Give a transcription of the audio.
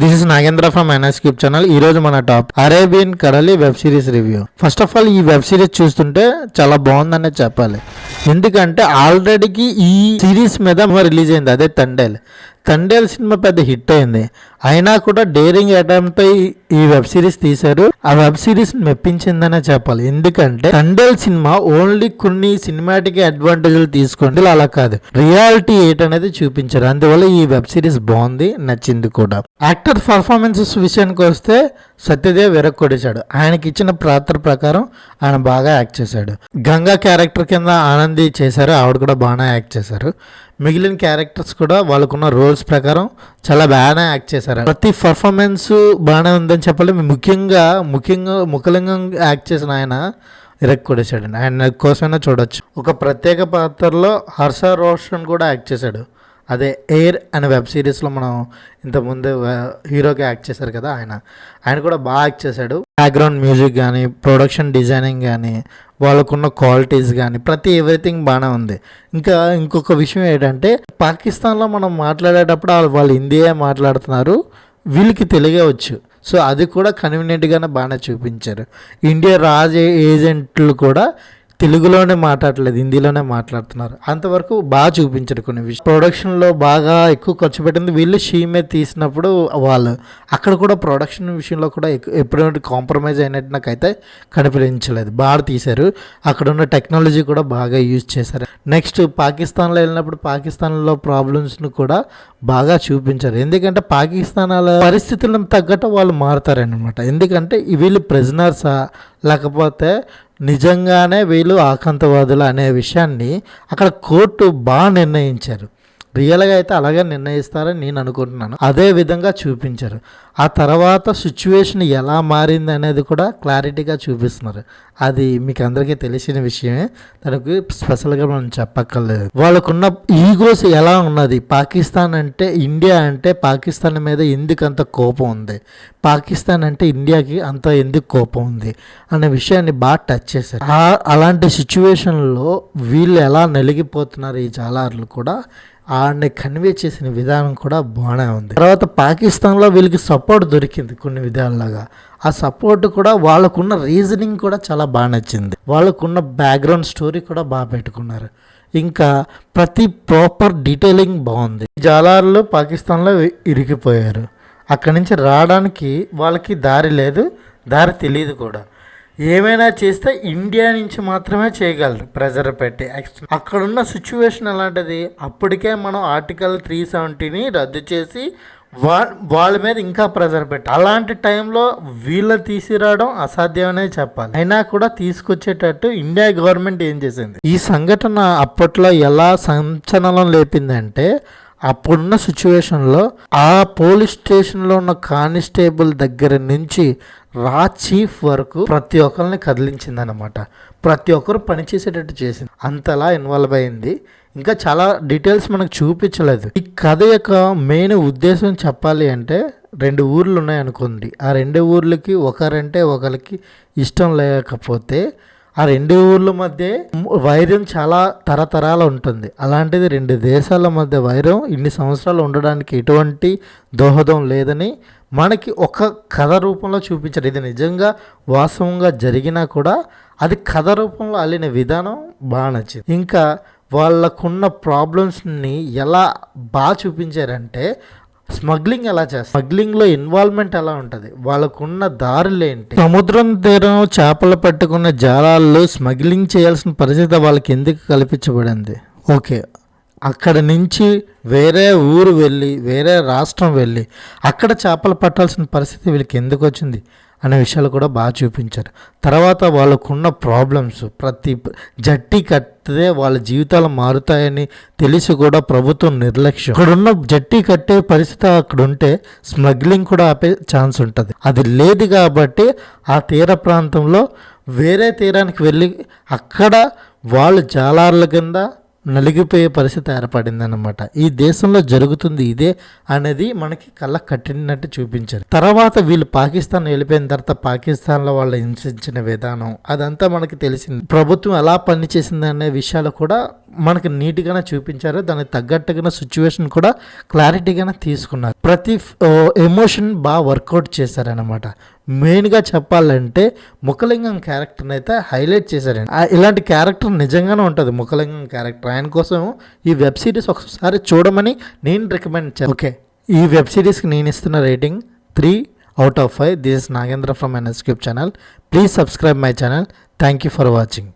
This is Nagendra from NS cube channel. ఈ రోజు మన top Arabian Kadali web series review. First of all ఈ web series చూస్తుంటే చాలా బాగుందనే చెప్పాలి. ఎందుకంటే ఆల్రెడీకి ఈ సిరీస్ మీద రిలీజ్ అయింది, అదే తండేల్ సినిమా పెద్ద హిట్ అయింది. అయినా కూడా డేరింగ్ అటెంప్ట్ ఈ వెబ్ సిరీస్ తీశారు. ఆ వెబ్ సిరీస్ మెప్పించిందనే చెప్పాలి. ఎందుకంటే తండేల్ సినిమా ఓన్లీ కొన్ని సినిమాటిక్ అడ్వాంటేజ్లు తీసుకోండి, అలా కాదు, రియాలిటీ ఏంటనేది చూపించారు. అందువల్ల ఈ వెబ్ సిరీస్ బాగుంది, నచ్చింది కూడా. యాక్టర్ పర్ఫార్మెన్సెస్ విషయానికి వస్తే సత్యదేవ్ విరక్కొడిచాడు. ఆయనకి ఇచ్చిన పాత్ర ప్రకారం ఆయన బాగా యాక్ట్ చేశాడు. గంగా క్యారెక్టర్ కింద ఆనంది చేశారు, ఆవిడ కూడా బాగానే యాక్ట్ చేశారు. మిగిలిన క్యారెక్టర్స్ కూడా వాళ్ళకున్న రోల్స్ ప్రకారం చాలా బాగానే యాక్ట్ చేశారు. ప్రతి పర్ఫార్మెన్స్ బాగానే ఉందని చెప్పాలి. ముఖ్యంగా ముఖలింగం యాక్ట్ చేసిన ఆయన ఇరక్కొడేశాడు. ఆయన కోసమైనా చూడొచ్చు. ఒక ప్రత్యేక పాత్రలో హర్ష రోషన్ కూడా యాక్ట్ చేశాడు. అదే ఎయిర్ అనే వెబ్ సిరీస్లో మనం ఇంతకుముందు హీరోగా యాక్ట్ చేశారు కదా, ఆయన కూడా బాగా యాక్ట్ చేశాడు. బ్యాక్గ్రౌండ్ మ్యూజిక్ కానీ, ప్రొడక్షన్ డిజైనింగ్ కానీ, వాళ్ళకున్న క్వాలిటీస్ కానీ, ప్రతి ఎవ్రీథింగ్ బాగానే ఉంది. ఇంకొక విషయం ఏంటంటే, పాకిస్తాన్లో మనం మాట్లాడేటప్పుడు వాళ్ళు హిందీయే మాట్లాడుతున్నారు, వీళ్ళకి తెలుగే వచ్చు. సో అది కూడా కన్వీనియంట్గానే బాగానే చూపించారు. ఇండియా ఏజెంట్లు కూడా తెలుగులోనే మాట్లాడలేదు, హిందీలోనే మాట్లాడుతున్నారు. అంతవరకు బాగా చూపించారు. కొన్ని విషయం ప్రొడక్షన్లో బాగా ఎక్కువ ఖర్చు పెట్టింది వీళ్ళు. షీమే తీసినప్పుడు వాళ్ళు అక్కడ కూడా ప్రొడక్షన్ విషయంలో కూడా ఎప్పుడైనా కాంప్రమైజ్ అయినట్టు నాకైతే కనిపించలేదు. బాగా తీశారు. అక్కడ ఉన్న టెక్నాలజీ కూడా బాగా యూజ్ చేశారు. నెక్స్ట్ పాకిస్తాన్లో వెళ్ళినప్పుడు పాకిస్తాన్లో ప్రాబ్లమ్స్ను కూడా బాగా చూపించారు. ఎందుకంటే పాకిస్తాన్ పరిస్థితులను తగ్గట్టు వాళ్ళు మారుతారనమాట. ఎందుకంటే వీళ్ళు ప్రిజనర్సా లేకపోతే నిజంగానే వీళ్ళు ఆకంతవాదులు అనే విషయాన్ని అక్కడ కోర్టు బాగా నిర్ణయించారు. రియల్గా అయితే అలాగే నిర్ణయిస్తారని నేను అనుకుంటున్నాను. అదే విధంగా చూపించారు. ఆ తర్వాత సిచ్యువేషన్ ఎలా మారింది అనేది కూడా క్లారిటీగా చూపిస్తున్నారు. అది మీకు అందరికీ తెలిసిన విషయమే, దానికి స్పెషల్గా మనం చెప్పక్కర్లేదు. వాళ్ళకున్న ఈగోస్ ఎలా ఉన్నది, పాకిస్తాన్ అంటే ఇండియా అంటే పాకిస్తాన్ మీద ఎందుకు అంత కోపం ఉంది, పాకిస్తాన్ అంటే ఇండియాకి అంత ఎందుకు కోపం ఉంది అనే విషయాన్ని బాగా టచ్ చేశారు. అలాంటి సిచ్యువేషన్లో వీళ్ళు ఎలా నలిగిపోతున్నారు ఈ జాలార్లు కూడా ఆడిని కన్వే చేసిన విధానం కూడా బాగానే ఉంది. తర్వాత పాకిస్తాన్లో వీళ్ళకి సపోర్ట్ దొరికింది కొన్ని విధాలుగా. ఆ సపోర్ట్ కూడా వాళ్ళకున్న రీజనింగ్ కూడా చాలా బాగా నచ్చింది. వాళ్ళకున్న బ్యాక్గ్రౌండ్ స్టోరీ కూడా బాగా పెట్టుకున్నారు. ఇంకా ప్రతి ప్రాపర్ డీటెయిలింగ్ బాగుంది. జాలార్లు పాకిస్తాన్లో ఇరికిపోయారు. అక్కడి నుంచి రావడానికి వాళ్ళకి దారి లేదు, దారి తెలియదు కూడా. ఏమైనా చేస్తే ఇండియా నుంచి మాత్రమే చేయగలరు ప్రెజర్ పెట్టి. అక్కడున్న సిచ్యువేషన్ ఎలాంటిది, అప్పటికే మనం ఆర్టికల్ 370ని రద్దు చేసి వాళ్ళ మీద ఇంకా ప్రెజర్ పెట్టి, అలాంటి టైంలో వీళ్ళని తీసుకురావడం అసాధ్యమనే చెప్పాలి. అయినా కూడా తీసుకొచ్చేటట్టు ఇండియా గవర్నమెంట్ ఏం చేసింది. ఈ సంఘటన అప్పట్లో ఎలా సంచలనం లేపిందంటే, అప్పుడున్న సిచ్యువేషన్లో ఆ పోలీస్ స్టేషన్లో ఉన్న కానిస్టేబుల్ దగ్గర నుంచి చీఫ్ వరకు ప్రతి ఒక్కరిని కదిలించింది అనమాట. ప్రతి ఒక్కరు పనిచేసేటట్టు చేసింది. అంతలా ఇన్వాల్వ్ అయింది. ఇంకా చాలా డీటెయిల్స్ మనకు చూపించలేదు. ఈ కథ యొక్క మెయిన్ ఉద్దేశం చెప్పాలి అంటే, 2 ఊర్లు ఉన్నాయనుకోండి. ఆ 2 ఊర్లకి ఒకరంటే ఒకరికి ఇష్టం లేకపోతే ఆ 2 ఊర్ల మధ్య వైరం చాలా తరతరాలు ఉంటుంది. అలాంటిది 2 దేశాల మధ్య వైరం ఇన్ని సంవత్సరాలు ఉండడానికి ఎటువంటి దోహదం లేదని మనకి ఒక కథ రూపంలో చూపించారు. ఇది నిజంగా వాస్తవంగా జరిగినా కూడా అది కథ రూపంలో అల్లిన విధానం బాగా నచ్చింది. ఇంకా వాళ్ళకున్న ప్రాబ్లమ్స్ని ఎలా బాగా చూపించారంటే, స్మగ్లింగ్ ఎలా చేస్తారు, స్మగ్లింగ్లో ఇన్వాల్వ్మెంట్ ఎలా ఉంటుంది, వాళ్ళకున్న దారులు ఏంటి, సముద్రం తీరం చేపలు పట్టుకున్న జాలాల్లో స్మగ్లింగ్ చేయాల్సిన పరిస్థితి వాళ్ళకి ఎందుకు కల్పించబడింది. ఓకే, అక్కడ నుంచి వేరే ఊరు వెళ్ళి వేరే రాష్ట్రం వెళ్ళి అక్కడ చేపలు పట్టాల్సిన పరిస్థితి వీళ్ళకి ఎందుకు వచ్చింది అనే విషయాలు కూడా బాగా చూపించారు. తర్వాత వాళ్ళకున్న ప్రాబ్లమ్స్, ప్రతి జట్టి కట్టితే వాళ్ళ జీవితాలు మారుతాయని తెలిసి కూడా ప్రభుత్వం నిర్లక్ష్యం. అక్కడున్న జట్టి కట్టే పరిస్థితి అక్కడ ఉంటే స్మగ్లింగ్ కూడా ఆపే ఛాన్స్ ఉంటుంది. అది లేదు కాబట్టి ఆ తీర ప్రాంతంలో వేరే తీరానికి వెళ్ళి అక్కడ వాళ్ళు జాలార్ల కింద నలిగిపోయే పరిస్థితి ఏర్పడింది అనమాట. ఈ దేశంలో జరుగుతుంది ఇదే అనేది మనకి కళ్ళ కట్టినట్టు చూపించారు. తర్వాత వీళ్ళు పాకిస్తాన్ వెళ్ళిపోయిన తర్వాత పాకిస్తాన్లో వాళ్ళు హింసించిన విధానం అదంతా మనకి తెలిసింది. ప్రభుత్వం ఎలా పనిచేసింది అనే విషయాలు కూడా మనకి నీట్గానే చూపించారు. దానికి తగ్గట్టుగా సిచ్యువేషన్ కూడా క్లారిటీగానే తీసుకున్నారు. ప్రతి ఎమోషన్ బాగా వర్కౌట్ చేశారనమాట. మెయిన్గా చెప్పాలంటే ముఖలింగం క్యారెక్టర్ని అయితే హైలైట్ చేశారండి. ఇలాంటి క్యారెక్టర్ నిజంగానే ఉంటుంది ముఖలింగం క్యారెక్టర్. ఆయన కోసం ఈ వెబ్ సిరీస్ ఒకసారి చూడమని నేను రికమెండ్ చేస్తాను. ఓకే, ఈ వెబ్ సిరీస్కి నేను ఇస్తున్న rating 3/5. This is Nagendra from NSCube channel. Please subscribe my channel. Thank you for watching.